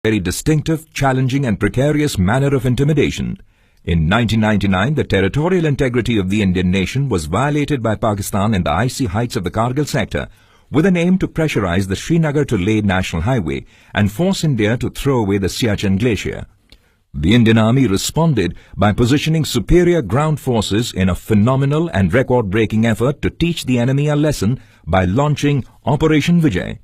very distinctive, challenging and precarious manner of intimidation. In 1999, the territorial integrity of the Indian nation was violated by Pakistan in the icy heights of the Kargil sector, with an aim to pressurize the Srinagar to Leh National Highway and force India to throw away the Siachen Glacier. The Indian Army responded by positioning superior ground forces in a phenomenal and record-breaking effort to teach the enemy a lesson by launching Operation Vijay.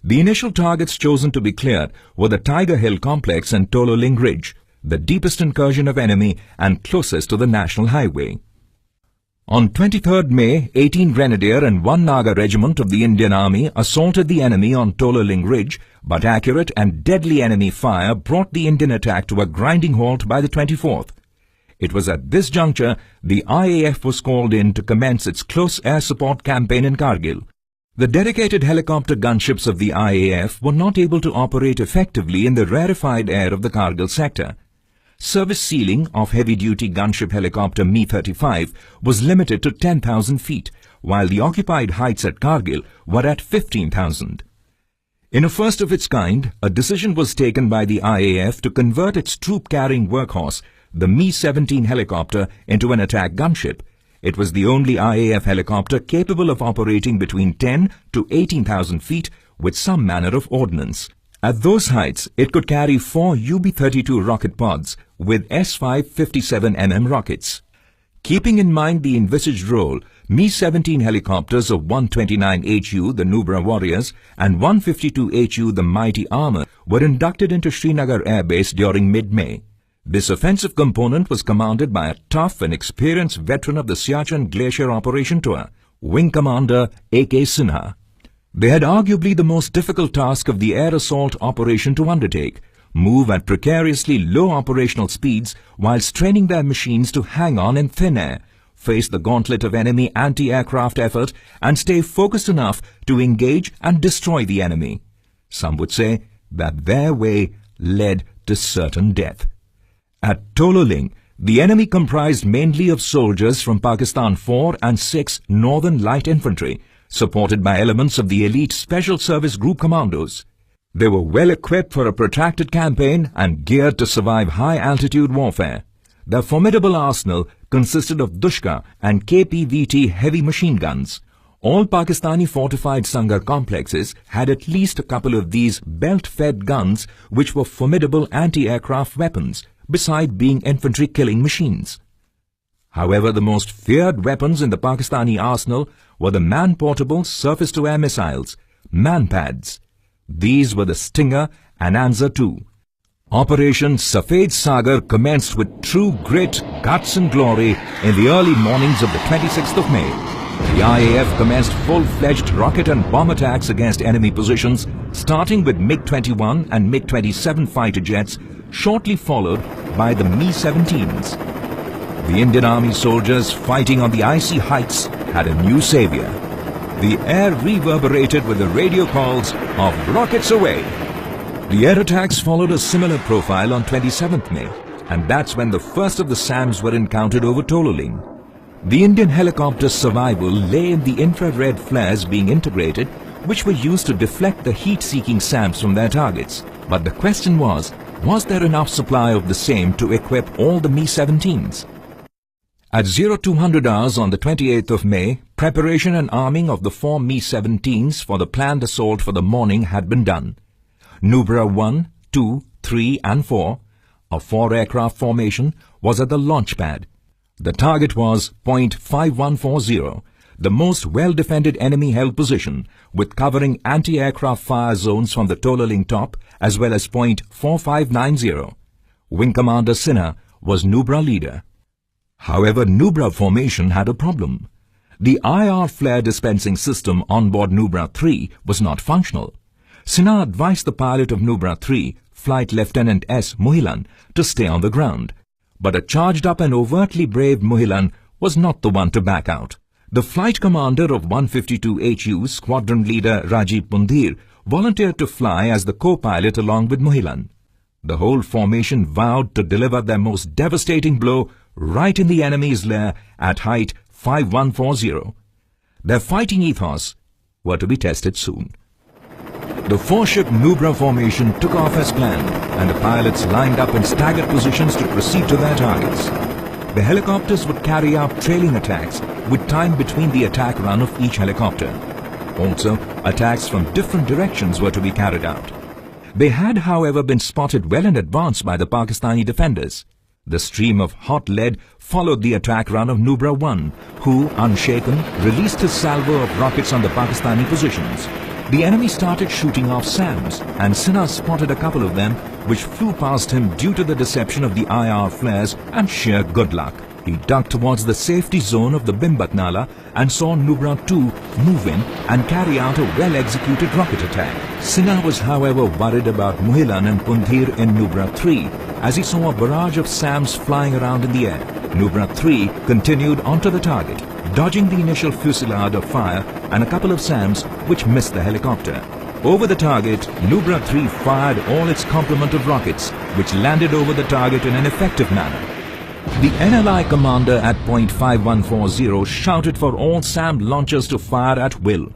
The initial targets chosen to be cleared were the Tiger Hill complex and Tololing Ridge, the deepest incursion of enemy and closest to the national highway. On 23rd May, 18 Grenadier and 1 Naga regiment of the Indian Army assaulted the enemy on Tololing Ridge, but accurate and deadly enemy fire brought the Indian attack to a grinding halt by the 24th. It was at this juncture the IAF was called in to commence its close air support campaign in Kargil. The dedicated helicopter gunships of the IAF were not able to operate effectively in the rarefied air of the Kargil sector. Service ceiling of heavy-duty gunship helicopter Mi-35 was limited to 10,000 feet, while the occupied heights at Kargil were at 15,000. In a first of its kind, a decision was taken by the IAF to convert its troop-carrying workhorse, the Mi-17 helicopter, into an attack gunship. It was the only IAF helicopter capable of operating between 10 to 18,000 feet with some manner of ordnance. At those heights, it could carry 4 UB-32 rocket pods with S-5 57mm rockets. Keeping in mind the envisaged role, Mi-17 helicopters of 129 HU, the Nubra Warriors, and 152 HU, the Mighty Armor, were inducted into Srinagar Air Base during mid-May. This offensive component was commanded by a tough and experienced veteran of the Siachen Glacier Operation Tour, Wing Commander A.K. Sinha. They had arguably the most difficult task of the air assault operation to undertake, move at precariously low operational speeds while straining their machines to hang on in thin air, face the gauntlet of enemy anti-aircraft effort and stay focused enough to engage and destroy the enemy. Some would say that their way led to certain death. At Tololing, the enemy comprised mainly of soldiers from Pakistan 4 and 6 Northern Light Infantry, supported by elements of the elite Special Service Group Commandos. They were well equipped for a protracted campaign and geared to survive high-altitude warfare. Their formidable arsenal consisted of Dushka and KPVT heavy machine guns. All Pakistani fortified Sangar complexes had at least a couple of these belt-fed guns which were formidable anti-aircraft weapons, beside being infantry-killing machines. However, the most feared weapons in the Pakistani arsenal were the man-portable surface-to-air missiles, MANPADs. These were the Stinger and Anza II. Operation Safed Sagar commenced with true grit, guts and glory in the early mornings of the 26th of May. The IAF commenced full-fledged rocket and bomb attacks against enemy positions, starting with MiG-21 and MiG-27 fighter jets, shortly followed by the Mi-17s. The Indian Army soldiers fighting on the icy heights had a new savior. The air reverberated with the radio calls of "Rockets away!" The air attacks followed a similar profile on 27th May, and that's when the first of the SAMs were encountered over Tololing. The Indian helicopter's survival lay in the infrared flares being integrated, which were used to deflect the heat-seeking SAMs from their targets. But the question was there enough supply of the same to equip all the Mi-17s? At 0200 hours on the 28th of May, preparation and arming of the 4 Mi-17s for the planned assault for the morning had been done. Nubra 1, 2, 3 and 4, a 4-aircraft formation, was at the launch pad. The target was point 5140, the most well-defended enemy-held position, with covering anti-aircraft fire zones from the Tololing top as well as point 4590. Wing Commander Sinha was Nubra leader. However, Nubra formation had a problem. The IR flare dispensing system on board Nubra 3 was not functional. Sinha advised the pilot of Nubra 3, Flight Lieutenant S. Muhilan, to stay on the ground. But a charged-up and overtly brave Muhilan was not the one to back out. The flight commander of 152 HU, squadron leader Rajiv Pundhir, volunteered to fly as the co-pilot along with Muhilan. The whole formation vowed to deliver their most devastating blow right in the enemy's lair at height 5140. Their fighting ethos were to be tested soon. The four-ship Nubra formation took off as planned, and the pilots lined up in staggered positions to proceed to their targets. The helicopters would carry out trailing attacks with time between the attack run of each helicopter. Also, attacks from different directions were to be carried out. They had, however, been spotted well in advance by the Pakistani defenders. The stream of hot lead followed the attack run of Nubra 1, who, unshaken, released his salvo of rockets on the Pakistani positions. The enemy started shooting off SAMs, and Sinha spotted a couple of them which flew past him due to the deception of the IR flares and sheer good luck. He ducked towards the safety zone of the Bimbat Nala and saw Nubra 2 move in and carry out a well-executed rocket attack. Sinha was, however, worried about Muhilan and Pundhir in Nubra 3 as he saw a barrage of SAMs flying around in the air. Nubra 3 continued onto the target, dodging the initial fusillade of fire and a couple of SAMs which missed the helicopter. Over the target, Nubra 3 fired all its complement of rockets, which landed over the target in an effective manner. The NLI commander at point 5140 shouted for all SAM launchers to fire at will.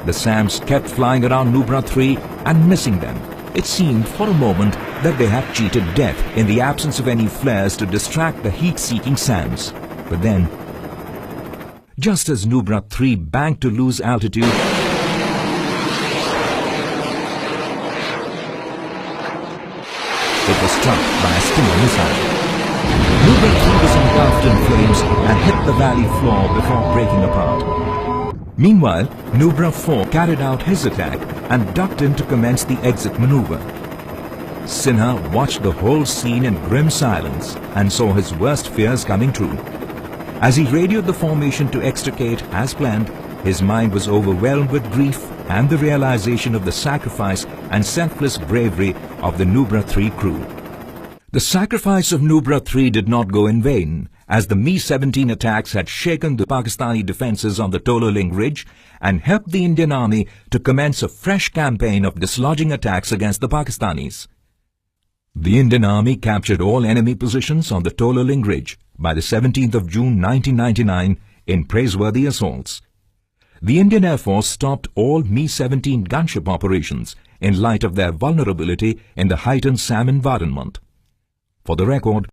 The SAMs kept flying around Nubra 3 and missing them. It seemed for a moment that they had cheated death in the absence of any flares to distract the heat-seeking SAMs. But then, just as Nubra 3 banked to lose altitude, it was struck by a Stinger missile. Nubra 3 was engulfed in flames and hit the valley floor before breaking apart. Meanwhile, Nubra 4 carried out his attack and ducked in to commence the exit maneuver. Sinha watched the whole scene in grim silence and saw his worst fears coming true. As he radioed the formation to extricate as planned, his mind was overwhelmed with grief and the realization of the sacrifice and selfless bravery of the Nubra 3 crew. The sacrifice of Nubra 3 did not go in vain, as the Mi-17 attacks had shaken the Pakistani defences on the Tololing Ridge and helped the Indian Army to commence a fresh campaign of dislodging attacks against the Pakistanis. The Indian Army captured all enemy positions on the Tololing Ridge by the 17th of June 1999 in praiseworthy assaults. The Indian Air Force stopped all Mi-17 gunship operations in light of their vulnerability in the heightened SAM environment. For the record,